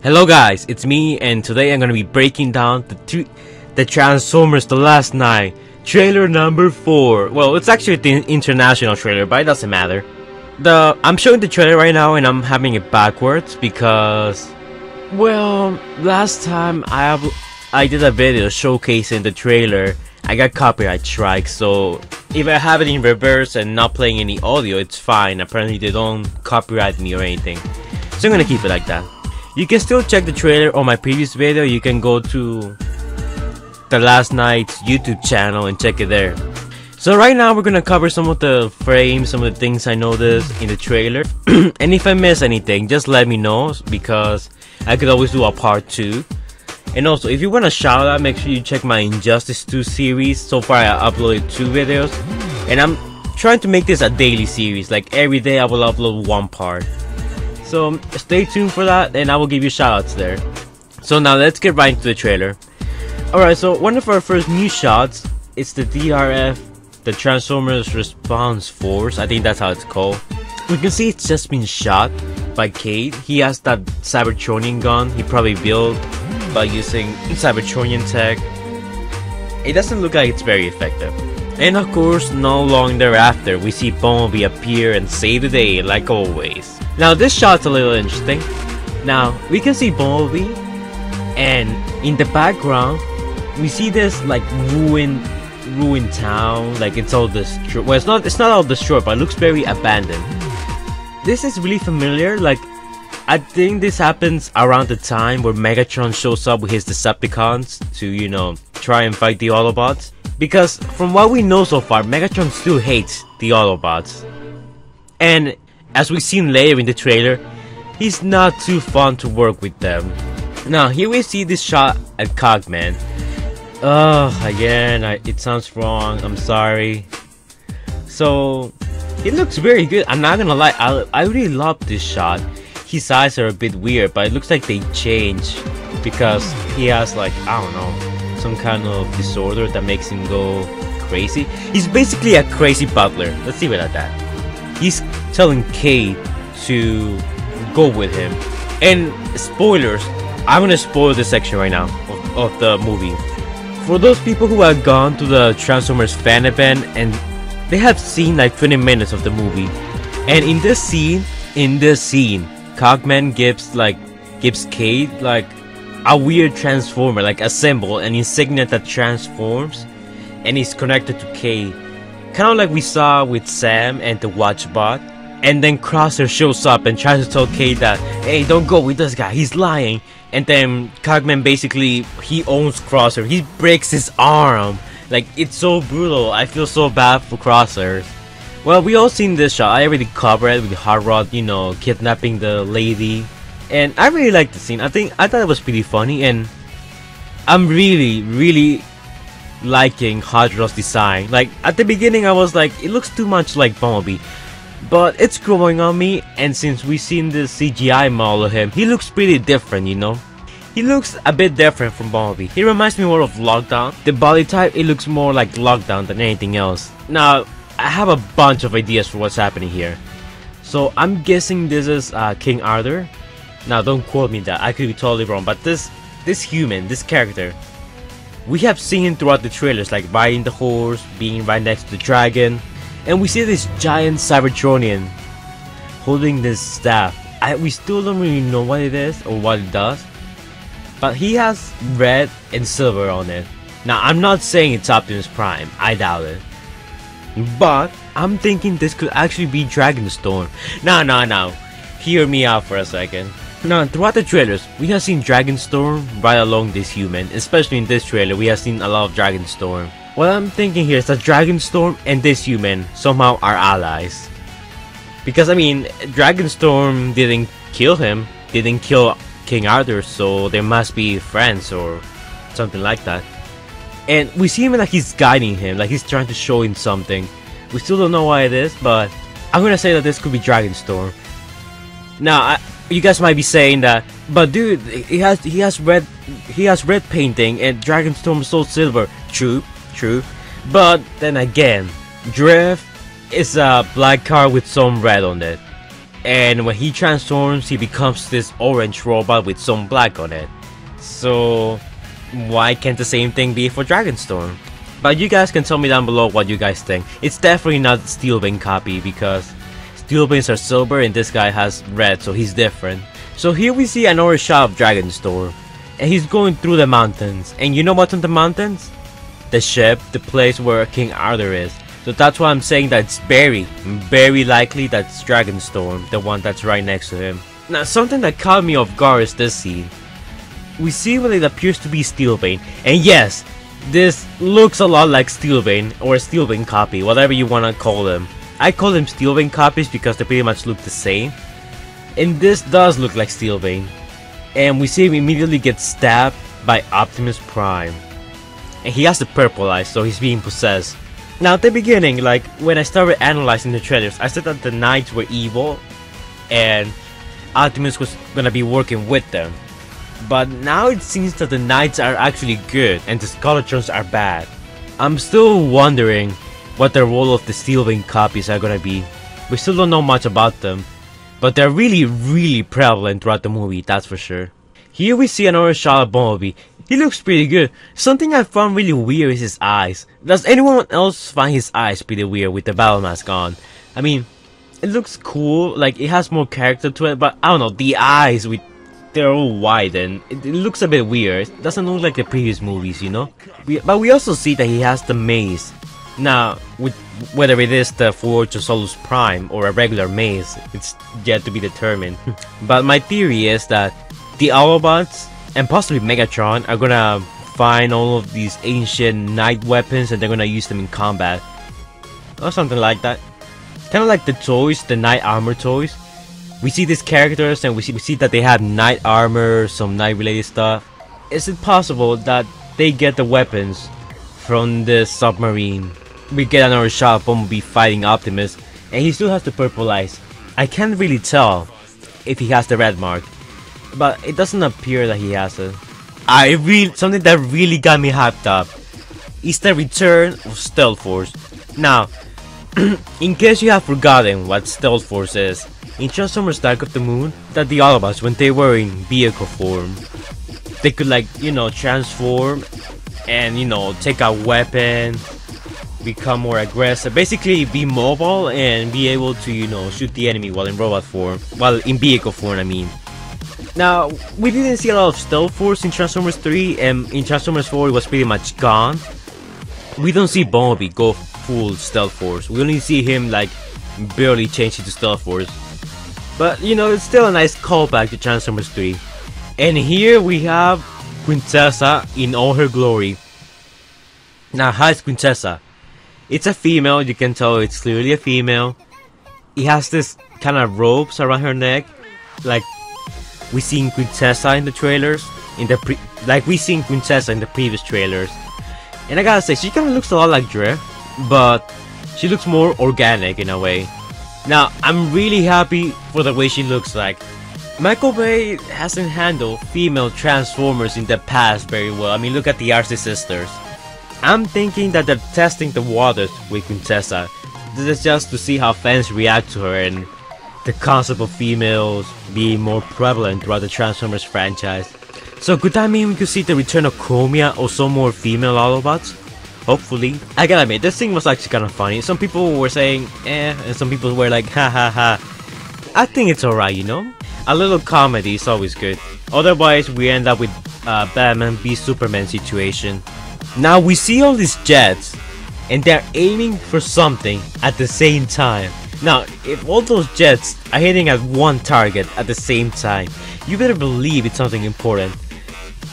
Hello guys, it's me, and today I'm gonna be breaking down the Transformers The Last Night trailer number 4. Well, it's actually the international trailer, but it doesn't matter. I'm showing the trailer right now and I'm having it backwards because, well, last time I did a video showcasing the trailer, I got copyright strikes, so if I have it in reverse and not playing any audio, it's fine. Apparently they don't copyright me or anything, so I'm gonna keep it like that. You can still check the trailer on my previous video. You can go to The Last Night's YouTube channel and check it there. So right now we're gonna cover some of the frames, some of the things I noticed in the trailer. And if I miss anything, just let me know, because I could always do a part 2. And also, if you want a shout out, make sure you check my Injustice 2 series. So far I uploaded 2 videos, and I'm trying to make this a daily series. Like every day I will upload 1 part. So stay tuned for that, and I will give you shoutouts there. So now let's get right into the trailer. Alright, so one of our first new shots is the DRF, the Transformers Response Force. I think that's how it's called. We can see it's just been shot by Cade. He has that Cybertronian gun he probably built by using Cybertronian tech. It doesn't look like it's very effective. And of course, not long thereafter, we see Bumblebee appear and save the day like always. Now this shot's a little interesting. Now we can see Bumblebee, and in the background we see this like ruined town. Like it's all destroyed. Well, it's not all destroyed, but it looks very abandoned. This is really familiar. Like I think this happens around the time where Megatron shows up with his Decepticons to, you know, try and fight the Autobots. Because from what we know so far, Megatron still hates the Autobots. And as we've seen later in the trailer, he's not too fun to work with them. Now here we see this shot at Cogman. Again, it sounds wrong, I'm sorry. So, it looks very good. I'm not gonna lie, I really love this shot. His eyes are a bit weird, but it looks like they changed because he has, like, I don't know, some kind of disorder that makes him go crazy. He's basically a crazy butler. Let's leave it at that. He's telling Cade to go with him. And spoilers, I'm gonna spoil this section right now of the movie. For those people who have gone to the Transformers fan event and they have seen like 20 minutes of the movie, and in this scene, Cogman gives Cade like a weird transformer, like a symbol, an insignia that transforms, and is connected to Cade, kind of like we saw with Sam and the Watchbot. And then Crosser shows up and tries to tell Cade that, hey, don't go with this guy, he's lying. And then Cogman basically, he owns Crosser. He breaks his arm. Like, it's so brutal. I feel so bad for Crosser. Well, we all seen this shot. I already covered it with Hot Rod, you know, kidnapping the lady. And I really liked the scene. I thought it was pretty funny, and I'm really liking Hot Rod's design. Like, at the beginning I was like, it looks too much like Bumblebee. But it's growing on me, and since we've seen this CGI model of him, he looks pretty different, you know? He looks a bit different from Bumblebee. He reminds me more of Lockdown. The body type, it looks more like Lockdown than anything else. Now, I have a bunch of ideas for what's happening here. So, I'm guessing this is King Arthur. Now, don't quote me that, I could be totally wrong, but this human, this character, we have seen him throughout the trailers, like riding the horse, being right next to the dragon. And we see this giant Cybertronian holding this staff. We still don't really know what it is or what it does, but he has red and silver on it. Now, I'm not saying it's Optimus Prime, I doubt it, but I'm thinking this could actually be Dragonstorm. No, hear me out for a second. Now, throughout the trailers, we have seen Dragonstorm right along this human. Especially in this trailer, we have seen a lot of Dragonstorm. What I'm thinking here is that Dragonstorm and this human somehow are allies. Because, I mean, Dragonstorm didn't kill him, didn't kill King Arthur, so they must be friends or something like that. And we see him like he's guiding him, like he's trying to show him something. We still don't know what it is, but I'm gonna say that this could be Dragonstorm. Now, you guys might be saying that, but dude, he has red painting and Dragonstorm is so silver. True, but then again, Drift is a black car with some red on it. and when he transforms, he becomes this orange robot with some black on it. So why can't the same thing be for Dragonstorm? But you guys can tell me down below what you guys think. It's definitely not Steelbane copy, because Steelbanes are silver and this guy has red, so he's different. So here we see another shot of Dragonstorm, and he's going through the mountains. And you know what's on the mountains? The ship, the place where King Arthur is. So that's why I'm saying that it's very likely that's Dragonstorm, the one that's right next to him. Now something that caught me off guard is this scene. We see what it appears to be Steelbane, and yes, this looks a lot like Steelbane, or a Steelbane copy, whatever you wanna call them. I call them Steelbane copies because they pretty much look the same. And this does look like Steelbane. And we see him immediately get stabbed by Optimus Prime. And he has the purple eyes, so he's being possessed. Now at the beginning, like when I started analyzing the trailers, I said that the Knights were evil and Optimus was gonna be working with them. But now it seems that the Knights are actually good and the Skeletons are bad. I'm still wondering what the role of the Steelbane copies are gonna be. We still don't know much about them, but they're really prevalent throughout the movie, that's for sure. Here we see another shot of Bumblebee. He looks pretty good. Something I found really weird is his eyes. Does anyone else find his eyes pretty weird with the battle mask on? I mean, it looks cool, like it has more character to it, but I don't know, the eyes they're all wide and it looks a bit weird. It doesn't look like the previous movies, you know? But we also see that he has the mace. Now, whether it is the Forge of Solus Prime or a regular mace, it's yet to be determined. But my theory is that the Autobots and possibly Megatron are gonna find all of these ancient knight weapons and they're gonna use them in combat. Or something like that. Kinda like the toys, the knight armor toys. We see these characters and we see that they have knight armor, some knight related stuff. Is it possible that they get the weapons from the submarine? We get another shot of Bumblebee fighting Optimus and he still has the purple eyes. I can't really tell if he has the red mark, but it doesn't appear that he has it. Something that really got me hyped up is the return of Stealth Force. Now, in case you have forgotten what Stealth Force is, in Transformers Dark of the Moon, that the Autobots, when they were in vehicle form, they could, like, you know, transform and, you know, take a weapon, become more aggressive, basically be mobile and be able to, you know, shoot the enemy while in robot form, while in vehicle form, I mean. Now, we didn't see a lot of Stealth Force in Transformers 3, and in Transformers 4 it was pretty much gone. We don't see Bumblebee go full Stealth Force, we only see him, like, barely change into Stealth Force. But, you know, it's still a nice callback to Transformers 3. And here we have Quintessa in all her glory. Now, how is Quintessa? It's a female, you can tell it's clearly a female. It has this kind of ropes around her neck, like we seen Quintessa in the trailers, like we seen Quintessa in the previous trailers. And I gotta say, she kind of looks a lot like Drift, but she looks more organic in a way. Now, I'm really happy for the way she looks like. Michael Bay hasn't handled female Transformers in the past very well. I mean, look at the RC sisters. I'm thinking that they're testing the waters with Quintessa. This is just to see how fans react to her and the concept of females being more prevalent throughout the Transformers franchise. So could that mean we could see the return of Chromia or some more female Autobots? Hopefully. I gotta admit, this thing was actually kind of funny. Some people were saying eh, and some people were like ha ha ha. I think it's alright, you know? A little comedy is always good. Otherwise, we end up with Batman v Superman situation. Now we see all these jets and they're aiming for something at the same time. Now, if all those jets are hitting at one target at the same time, you better believe it's something important.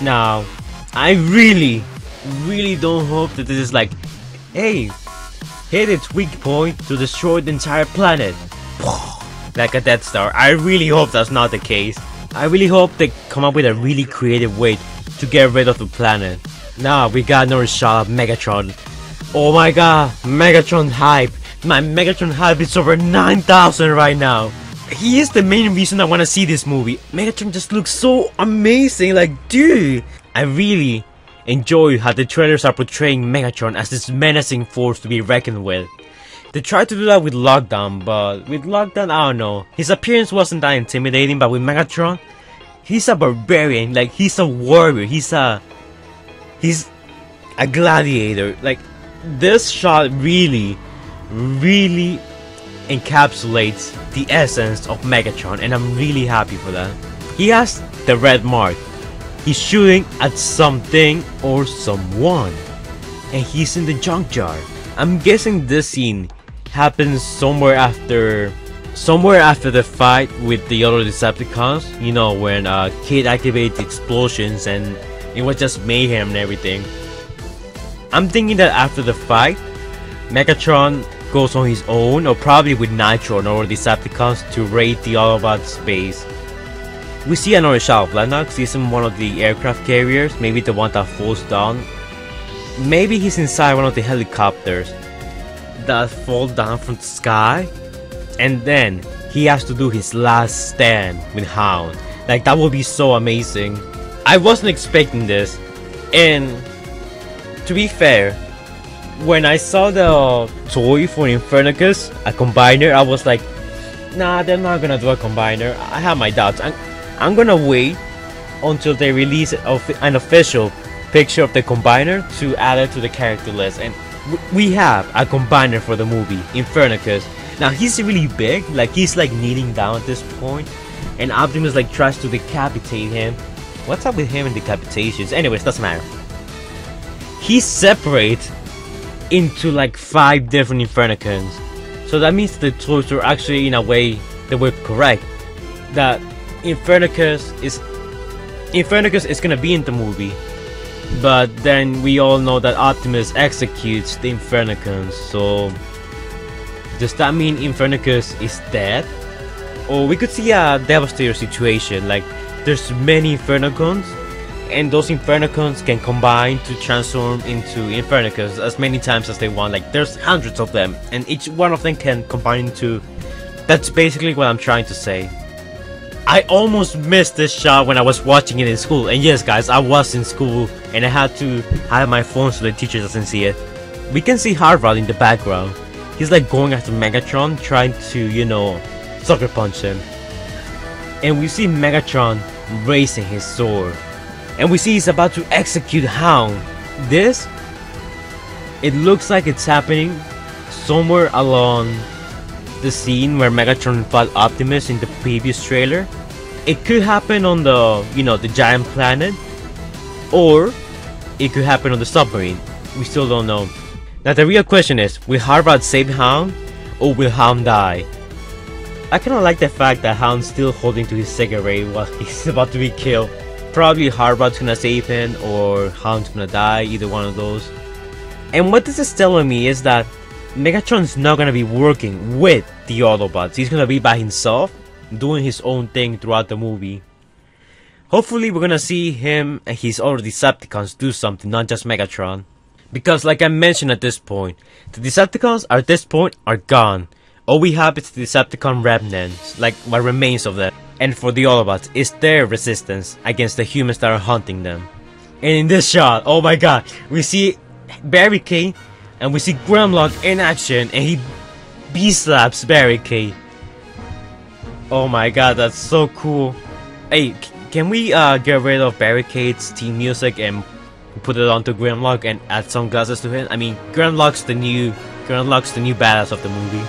Now, I really don't hope that this is like, hey, hit its weak point to destroy the entire planet, like a Death Star. I really hope that's not the case. I really hope they come up with a really creative way to get rid of the planet. Now we got another shot of Megatron. Oh my god, Megatron hype. My Megatron hype is over 9,000 right now. He is the main reason I want to see this movie. Megatron just looks so amazing, like dude. I really enjoy how the trailers are portraying Megatron as this menacing force to be reckoned with. They tried to do that with Lockdown, but with Lockdown, I don't know. His appearance wasn't that intimidating, but with Megatron, he's a barbarian. Like, he's a warrior. He's a gladiator. Like, this shot really encapsulates the essence of Megatron, and I'm really happy for that. He has the red mark. He's shooting at something or someone, and he's in the junkyard. I'm guessing this scene happens somewhere after the fight with the other Decepticons. You know, when Kate activated the explosions and it was just mayhem and everything. I'm thinking that after the fight, Megatron goes on his own, or probably with Nitro and other Decepticons, to raid the Autobots' base. We see another shot of Lennox. He's in one of the aircraft carriers, maybe the one that falls down. Maybe he's inside one of the helicopters that fall down from the sky, and then he has to do his last stand with Hound. Like, that would be so amazing. I wasn't expecting this, and to be fair, when I saw the toy for Infernicus, a combiner, I was like, nah, they're not gonna do a combiner. I have my doubts. I'm gonna wait until they release an official picture of the combiner to add it to the character list. And we have a combiner for the movie, Infernicus. Now, he's really big, like he's like kneeling down at this point, and Optimus like tries to decapitate him. What's up with him and decapitations? Anyways, doesn't matter. He's separate into like 5 different Infernicons. So that means the toys are actually, in a way, they were correct. That Infernicus is gonna be in the movie, but then we all know that Optimus executes the Infernicons. So does that mean Infernicus is dead? Or we could see a devastator situation, like there's many Infernicons, and those Infernicons can combine to transform into Infernicus as many times as they want. Like, there's hundreds of them, and each one of them can combine into... That's basically what I'm trying to say. I almost missed this shot when I was watching it in school. And yes, guys, I was in school, and I had to hide my phone so the teacher doesn't see it. We can see Harvard in the background. He's like going after Megatron, trying to, you know, sucker punch him. And we see Megatron raising his sword. And we see he's about to execute Hound. This, it looks like it's happening somewhere along the scene where Megatron fought Optimus in the previous trailer. It could happen on the, you know, the giant planet, or it could happen on the submarine. We still don't know. Now the real question is, will Harvard save Hound, or will Hound die? I kinda like the fact that Hound's still holding to his cigarette while he's about to be killed. Probably Harvard's gonna save him, or Hound's gonna die, either one of those. And what this is telling me is that Megatron's not gonna be working with the Autobots. He's gonna be by himself, doing his own thing throughout the movie. Hopefully we're gonna see him and his other Decepticons do something, not just Megatron. Because like I mentioned at this point, the Decepticons at this point are gone. All we have is the Decepticon remnants, like what remains of them. And for the Autobots, it's their resistance against the humans that are hunting them. And in this shot, oh my god, we see Barricade and we see Grimlock in action, and he B-slaps Barricade. Oh my god, that's so cool. Hey, can we get rid of Barricade's theme music and put it onto Grimlock and add sunglasses to him? I mean, Grimlock's the new badass of the movie.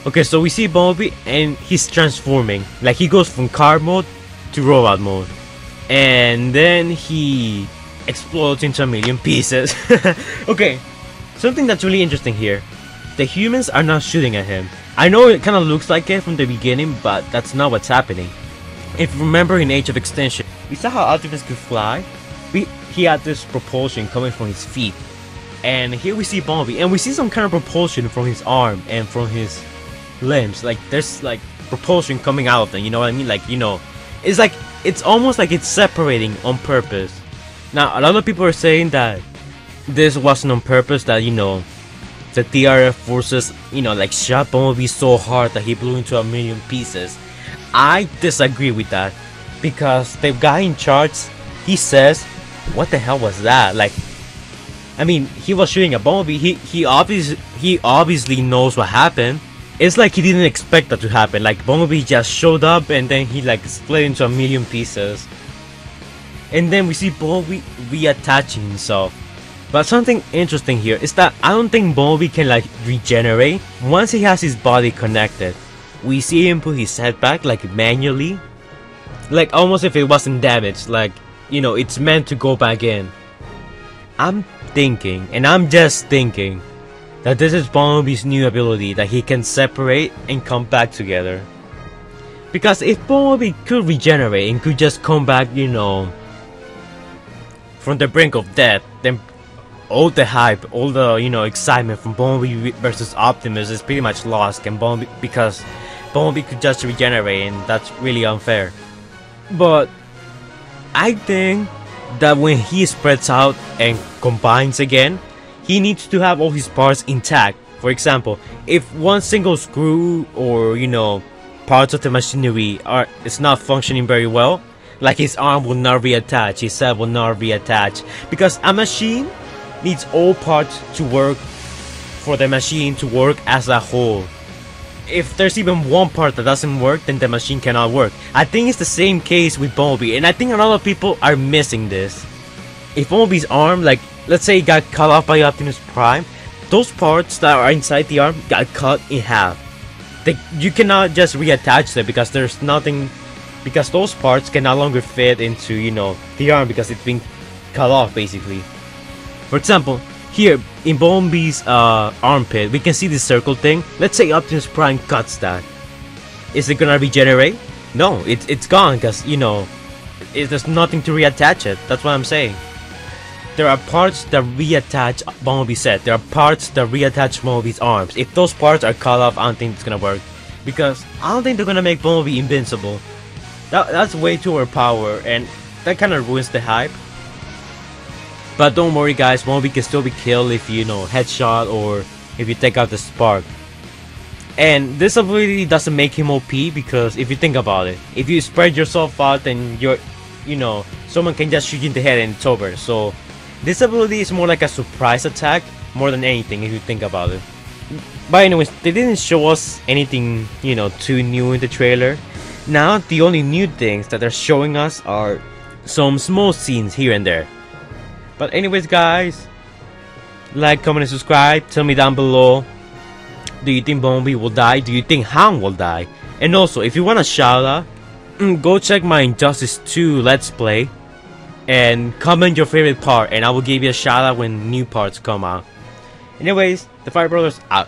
Okay, so we see Bumblebee and he's transforming. Like, he goes from car mode to robot mode. And then he explodes into a million pieces. Okay, something that's really interesting here. The humans are not shooting at him. I know it kind of looks like it from the beginning, but that's not what's happening. If you remember in Age of Extinction, we saw how Optimus could fly. He had this propulsion coming from his feet. And here we see Bumblebee, and we see some kind of propulsion from his arm and from his limbs. Like, there's like propulsion coming out of them, you know what I mean? Like, you know, it's like, it's almost like it's separating on purpose. Now, a lot of people are saying that this wasn't on purpose, that, you know, the TRF forces, you know, like shot Bumblebee so hard that he blew into a million pieces. I disagree with that, because the guy in charge, he says what the hell was that? Like, I mean, he was shooting a Bumblebee. He obviously knows what happened. It's like he didn't expect that to happen. Like, Bumblebee just showed up and then he like split into a million pieces. And then we see Bumblebee reattaching himself. But something interesting here is that I don't think Bumblebee can like regenerate. Once he has his body connected, we see him put his head back like manually. Like almost if it wasn't damaged, like, you know, it's meant to go back in. I'm thinking, and I'm just thinking, that this is Bumblebee's new ability, that he can separate and come back together. Because if Bumblebee could regenerate and could just come back, you know, from the brink of death, then all the hype, all the, you know, excitement from Bumblebee versus Optimus is pretty much lost, and because Bumblebee could just regenerate, and that's really unfair. But I think that when he spreads out and combines again, he needs to have all his parts intact. For example, if one single screw or, you know, parts of the machinery is not functioning very well, like his arm will not reattach, his head will not reattach, because a machine needs all parts to work for the machine to work as a whole. If there's even one part that doesn't work, then the machine cannot work. I think it's the same case with Bumblebee, and I think a lot of people are missing this. If Bumblebee's arm, like, let's say it got cut off by Optimus Prime, those parts that are inside the arm got cut in half. You cannot just reattach them because there's nothing, because those parts can no longer fit into, you know, the arm because it's been cut off basically. For example, here in Bumblebee's armpit, we can see this circle thing. Let's say Optimus Prime cuts that. Is it gonna regenerate? No, it's gone because, you know, there's nothing to reattach it. That's what I'm saying. There are parts that reattach Bumblebee's head. There are parts that reattach Bumblebee's arms. If those parts are cut off, I don't think it's gonna work. Because I don't think they're gonna make Bumblebee invincible. That's way too overpowered, and that kind of ruins the hype. But don't worry guys, Bumblebee can still be killed if you know, headshot or if you take out the spark. And this ability doesn't make him OP because if you think about it, if you spread yourself out, then you're, you know, someone can just shoot you in the head and it's over. So this ability is more like a surprise attack more than anything if you think about it. But anyways, they didn't show us anything, you know, too new in the trailer. Now the only new things that they're showing us are some small scenes here and there. But anyways guys, like, comment and subscribe. Tell me down below, do you think Bumblebee will die? Do you think Hound will die? And also, if you want a shout out, go check my Injustice 2 Let's Play and comment your favorite part, and I will give you a shout out when new parts come out. Anyways, the Fire Brothers out.